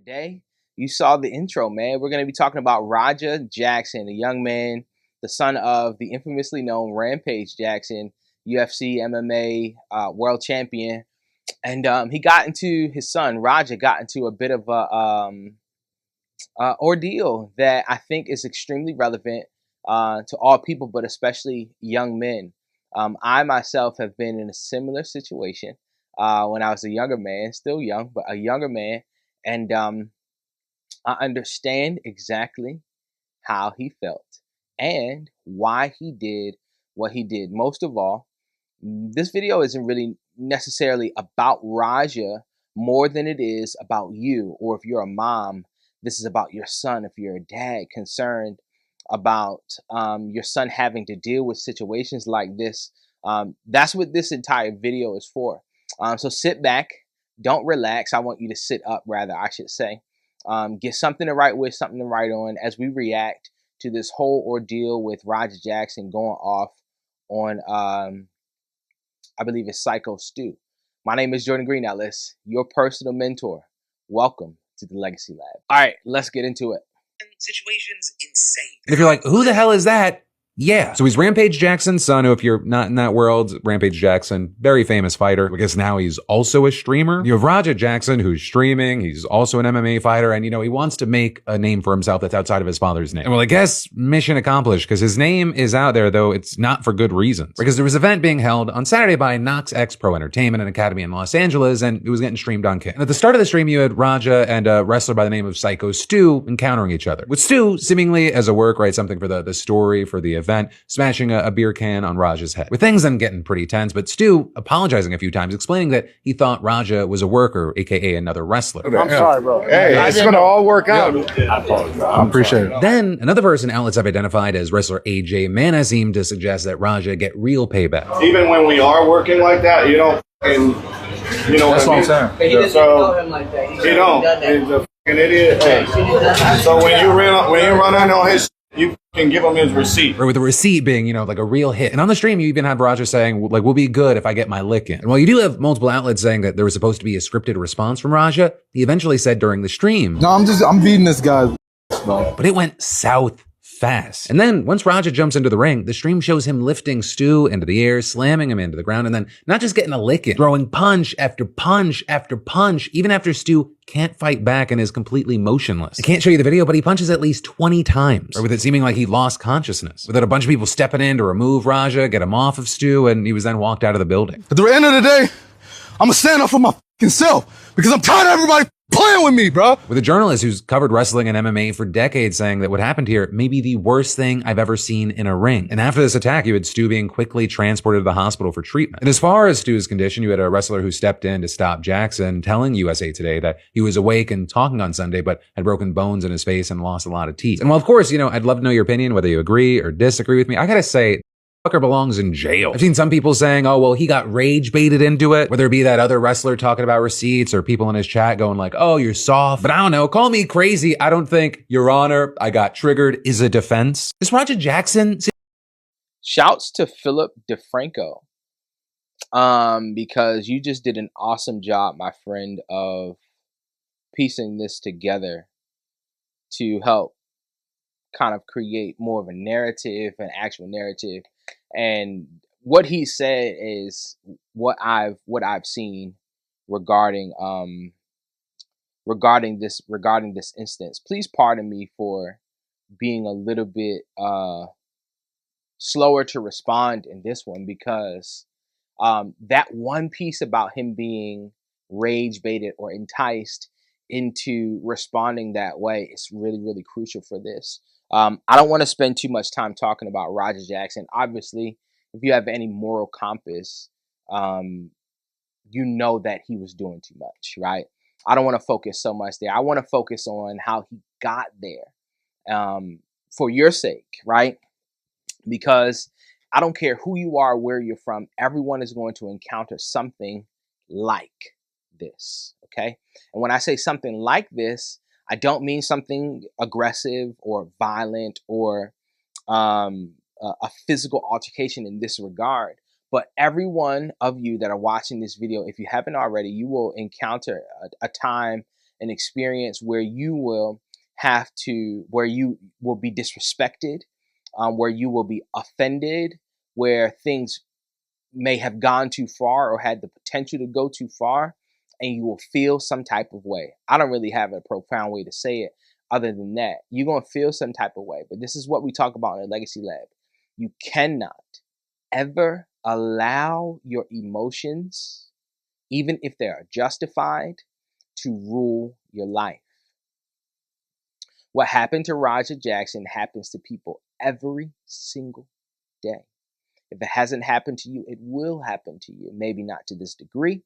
Today, you saw the intro, man. We're going to be talking about Raja Jackson, a young man, the son of the infamously known Rampage Jackson, UFC, MMA world champion. And his son, Raja, got into a bit of a ordeal that I think is extremely relevant to all people, but especially young men. I myself have been in a similar situation when I was a younger man, still young, but a younger man. And I understand exactly how he felt and why he did what he did. Most of all, this video isn't really necessarily about Raja more than it is about you, or if you're a mom, this is about your son. If you're a dad concerned about your son having to deal with situations like this, that's what this entire video is for. So sit back, don't relax. I want you to sit up, rather, I should say. Get something to write with, something to write on as we react to this whole ordeal with Raja Jackson going off on, I believe it's Psycho Stu. My name is Jordan Green-Ellis, your personal mentor. Welcome to the Legacy Lab. All right, let's get into it. Situation's insane. And if you're like, who the hell is that? Yeah. So he's Rampage Jackson's son, who if you're not in that world, Rampage Jackson, very famous fighter. I guess now he's also a streamer. You have Raja Jackson, who's streaming. He's also an MMA fighter. And, he wants to make a name for himself that's outside of his father's name. And well, I guess mission accomplished, because his name is out there, though it's not for good reasons. Because there was an event being held on Saturday by Knox X Pro Entertainment and Academy in Los Angeles, and it was getting streamed on Kick. And at the start of the stream, you had Raja and a wrestler by the name of Psycho Stu encountering each other. With Stu seemingly as a work, right, something for the story, for the event, smashing a beer can on Raja's head. With things then getting pretty tense, but Stu apologizing a few times, explaining that he thought Raja was a worker, aka another wrestler. I'm sorry, bro. Hey, it's gonna all work out. I apologize. I appreciate it. Then another person outlets have identified as wrestler AJ Mana seemed to suggest that Raja get real payback. Even when we are working like that, you don't fucking, That's what I'm saying. But he doesn't know him like that. You don't. He's a fucking idiot. Hey. So when you run in on his, you can give him his receipt. Or with the receipt being, like a real hit. And on the stream, you even had Raja saying, like, we'll be good if I get my lick in. And while you do have multiple outlets saying that there was supposed to be a scripted response from Raja, he eventually said during the stream, No, I'm beating this guy. But it went south fast. And then once Raja jumps into the ring, the stream shows him lifting Stu into the air, slamming him into the ground, and then not just getting a lick in, throwing punch after punch after punch, even after Stu can't fight back and is completely motionless. I can't show you the video, but he punches at least 20 times, or with it seeming like he lost consciousness, without a bunch of people stepping in to remove Raja, get him off of Stu, and he was then walked out of the building. At the end of the day, I'm gonna stand up for my fucking self because I'm tired of everybody playing with me, bro. With a journalist who's covered wrestling and MMA for decades saying that what happened here may be the worst thing I've ever seen in a ring. And after this attack, you had Stu being quickly transported to the hospital for treatment. And as far as Stu's condition, you had a wrestler who stepped in to stop Jackson, telling USA Today that he was awake and talking on Sunday, but had broken bones in his face and lost a lot of teeth. And while of course, I'd love to know your opinion, whether you agree or disagree with me, I gotta say, fucker belongs in jail. I've seen some people saying, oh, well, he got rage baited into it, whether it be that other wrestler talking about receipts or people in his chat going like, oh, you're soft. But I don't know, call me crazy. I don't think, Your Honor, I got triggered is a defense. Is Raja Jackson? Shouts to Philip DeFranco, because you just did an awesome job, my friend, of piecing this together to help kind of create more of a narrative, an actual narrative. And what he said is what I've seen regarding this instance. Please pardon me for being a little bit slower to respond in this one, because that one piece about him being rage baited or enticed into responding that way is really, really crucial for this. I don't want to spend too much time talking about Raja Jackson. Obviously, if you have any moral compass, you know that he was doing too much, right? I don't want to focus so much there. I want to focus on how he got there, for your sake, right? Because I don't care who you are, where you're from, everyone is going to encounter something like this, okay? And when I say something like this, I don't mean something aggressive or violent or a physical altercation in this regard. But every one of you that are watching this video, if you haven't already, you will encounter a time an experience where you will be disrespected, where you will be offended, where things may have gone too far or had the potential to go too far, and you will feel some type of way. I don't really have a profound way to say it other than that. You're going to feel some type of way, but this is what we talk about in the Legacy Lab. You cannot ever allow your emotions, even if they are justified, to rule your life. What happened to Roger Jackson happens to people every single day. If it hasn't happened to you, it will happen to you. Maybe not to this degree,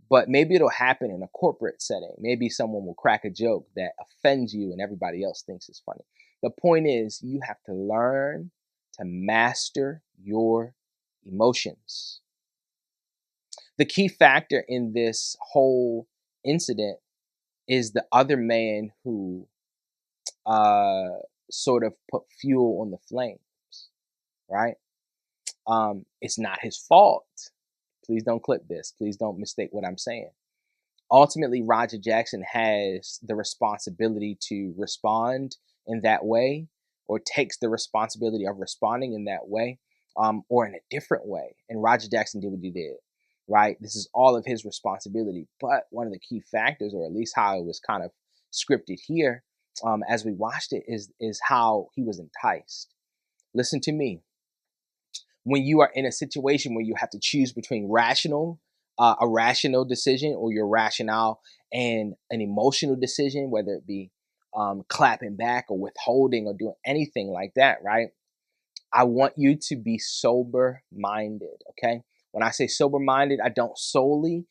but maybe it'll happen in a corporate setting. Maybe someone will crack a joke that offends you and everybody else thinks it's funny. The point is, you have to learn to master your emotions. The key factor in this whole incident is the other man who sort of put fuel on the flames, right? It's not his fault. Please don't clip this. Please don't mistake what I'm saying. Ultimately, Roger Jackson has the responsibility to respond in that way, or takes the responsibility of responding in that way, or in a different way. And Roger Jackson did what he did, right? This is all of his responsibility. But one of the key factors, or at least how it was kind of scripted here, as we watched it, is how he was enticed. Listen to me. When you are in a situation where you have to choose between a rational decision, or your rationale, and an emotional decision, whether it be clapping back or withholding or doing anything like that, right? I want you to be sober-minded, okay? When I say sober-minded, I don't solely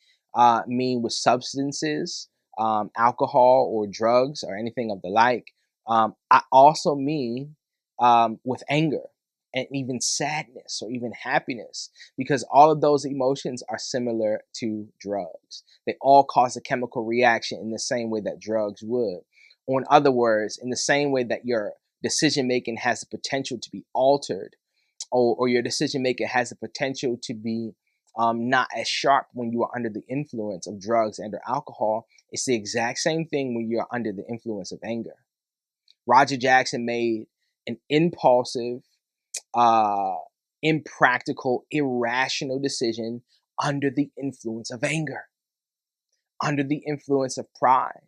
mean with substances, alcohol or drugs or anything of the like. I also mean with anger and even sadness or even happiness, because all of those emotions are similar to drugs. They all cause a chemical reaction in the same way that drugs would. Or in other words, in the same way that your decision making has the potential to be altered, or your decision making has the potential to be not as sharp when you are under the influence of drugs and or alcohol, it's the exact same thing when you're under the influence of anger. Roger Jackson made an impulsive, impractical, irrational decision under the influence of anger, under the influence of pride.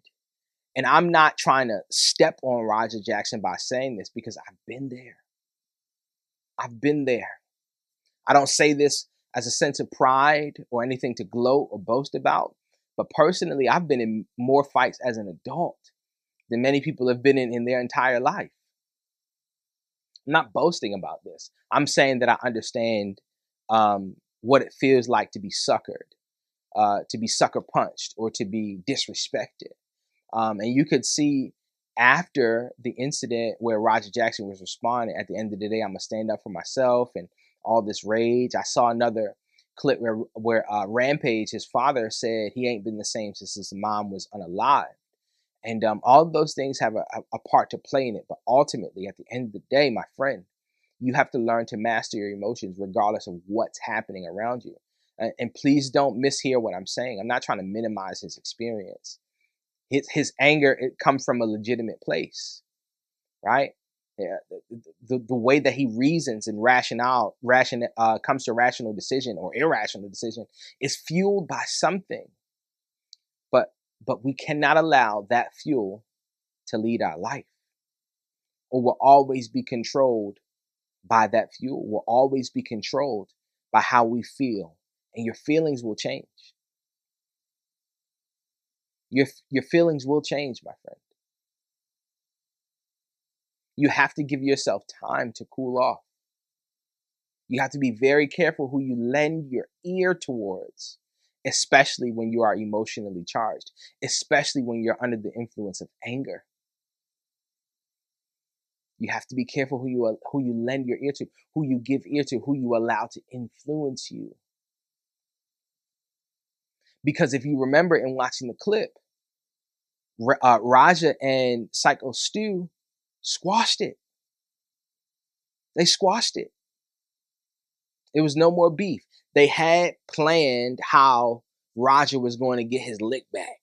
And I'm not trying to step on Roger Jackson by saying this, because I've been there. I've been there. I don't say this as a sense of pride or anything to gloat or boast about, but personally, I've been in more fights as an adult than many people have been in their entire life. I'm not boasting about this. I'm saying that I understand what it feels like to be suckered, to be sucker punched, or to be disrespected. And you could see after the incident where Roger Jackson was responding, at the end of the day, I'm going to stand up for myself and all this rage. I saw another clip where Rampage, his father, said he ain't been the same since his mom was unalive. And all of those things have a part to play in it. But ultimately, at the end of the day, my friend, you have to learn to master your emotions regardless of what's happening around you. And please don't mishear what I'm saying. I'm not trying to minimize his experience. His anger, it comes from a legitimate place, right? Yeah, the way that he reasons and comes to rational decision or irrational decision is fueled by something. But we cannot allow that fuel to lead our life, or we'll always be controlled by that fuel. We'll always be controlled by how we feel, and your feelings will change. Your feelings will change, my friend. You have to give yourself time to cool off. You have to be very careful who you lend your ear towards, especially when you are emotionally charged, especially when you're under the influence of anger. You have to be careful who you lend your ear to, who you give ear to, who you allow to influence you. Because if you remember in watching the clip, Raja and Psycho Stu squashed it. They squashed it. It was no more beef. They had planned how Roger was going to get his lick back.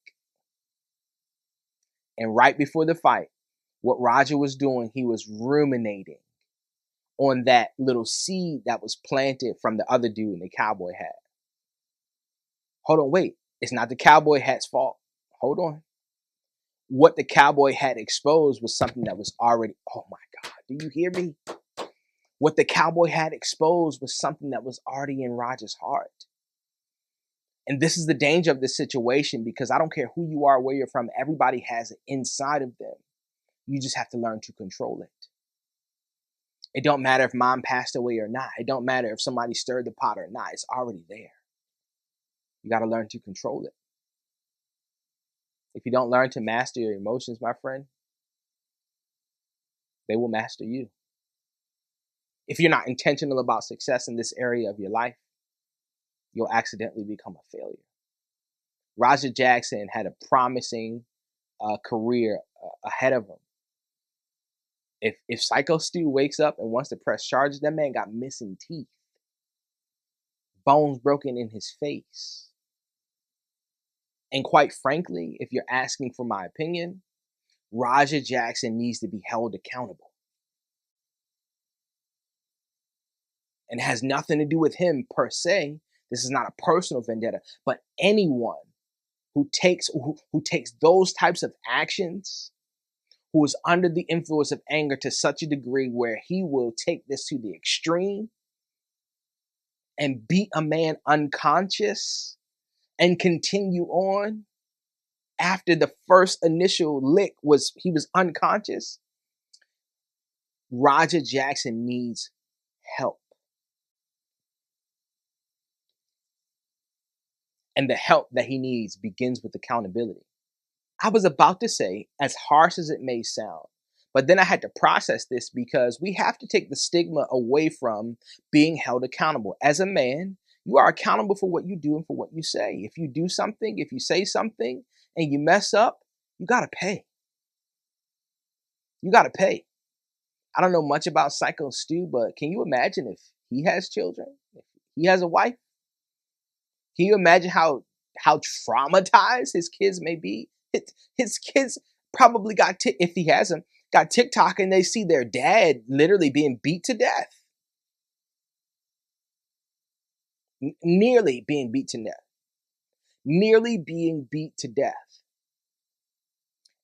And right before the fight, what Roger was doing, he was ruminating on that little seed that was planted from the other dude in the cowboy hat. Hold on, wait. It's not the cowboy hat's fault. Hold on. What the cowboy hat exposed was something that was already, oh my God, do you hear me? What the cowboy hat exposed was something that was already in Roger's heart. And this is the danger of this situation, because I don't care who you are, where you're from, everybody has it inside of them. You just have to learn to control it. It don't matter if mom passed away or not. It don't matter if somebody stirred the pot or not. It's already there. You got to learn to control it. If you don't learn to master your emotions, my friend, they will master you. If you're not intentional about success in this area of your life, you'll accidentally become a failure. Roger Jackson had a promising career ahead of him. If Psycho Stu wakes up and wants to press charges, that man got missing teeth, bones broken in his face. And quite frankly, if you're asking for my opinion, Roger Jackson needs to be held accountable. And it has nothing to do with him per se. This is not a personal vendetta, but anyone who takes those types of actions, who is under the influence of anger to such a degree where he will take this to the extreme and beat a man unconscious and continue on after the first initial lick was he was unconscious. Roger Jackson needs help. And the help that he needs begins with accountability. I was about to say, as harsh as it may sound, but then I had to process this, because we have to take the stigma away from being held accountable. As a man, you are accountable for what you do and for what you say. If you do something, if you say something, and you mess up, you got to pay. You got to pay. I don't know much about Psycho Stu, but can you imagine if he has children? If he has a wife? Can you imagine how traumatized his kids may be? His kids probably if he has them, got TikTok and they see their dad literally being beat to death. Nearly being beat to death. Nearly being beat to death.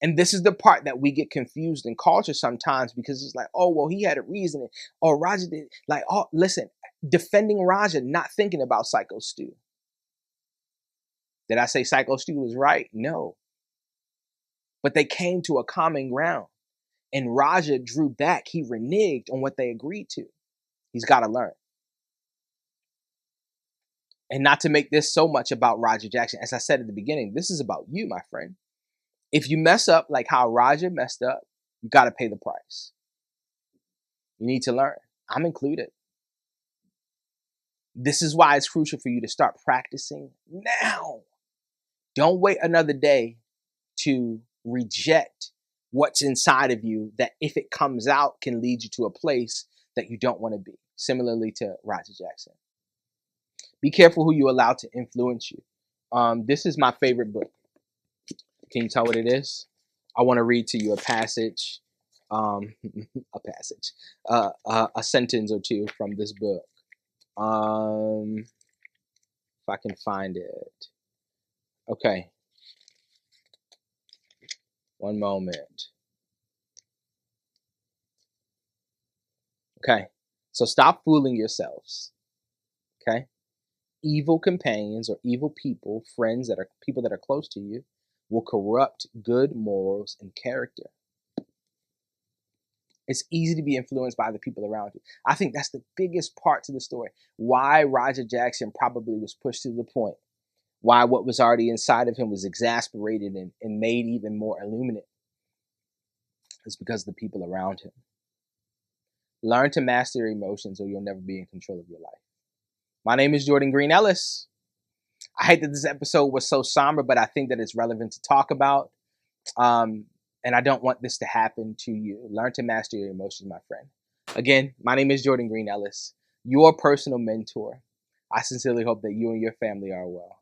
And this is the part that we get confused in culture sometimes, because it's like, oh, well, he had a reason. Or Roger did. Like, oh, listen, defending Roger, not thinking about Psycho Stu. Did I say Psycho Stu was right? No. But they came to a common ground. And Roger drew back. He reneged on what they agreed to. He's got to learn. And not to make this so much about Roger Jackson. As I said at the beginning, this is about you, my friend. If you mess up like how Roger messed up, you got to pay the price. You need to learn. I'm included. This is why it's crucial for you to start practicing now. Don't wait another day to reject what's inside of you that, if it comes out, can lead you to a place that you don't want to be. Similarly to Roger Jackson. Be careful who you allow to influence you. This is my favorite book. Can you tell what it is? I want to read to you a passage, a sentence or two from this book. If I can find it. Okay. One moment. Okay. So stop fooling yourselves. Okay. Evil companions or evil people, friends that are people that are close to you, will corrupt good morals and character. It's easy to be influenced by the people around you. I think that's the biggest part to the story. Why Roger Jackson probably was pushed to the point. Why what was already inside of him was exasperated and made even more illuminate. It's because of the people around him. Learn to master your emotions, or you'll never be in control of your life. My name is Jordan Green-Ellis. I hate that this episode was so somber, but I think that it's relevant to talk about. And I don't want this to happen to you. Learn to master your emotions, my friend. Again, my name is Jordan Green-Ellis, your personal mentor. I sincerely hope that you and your family are well.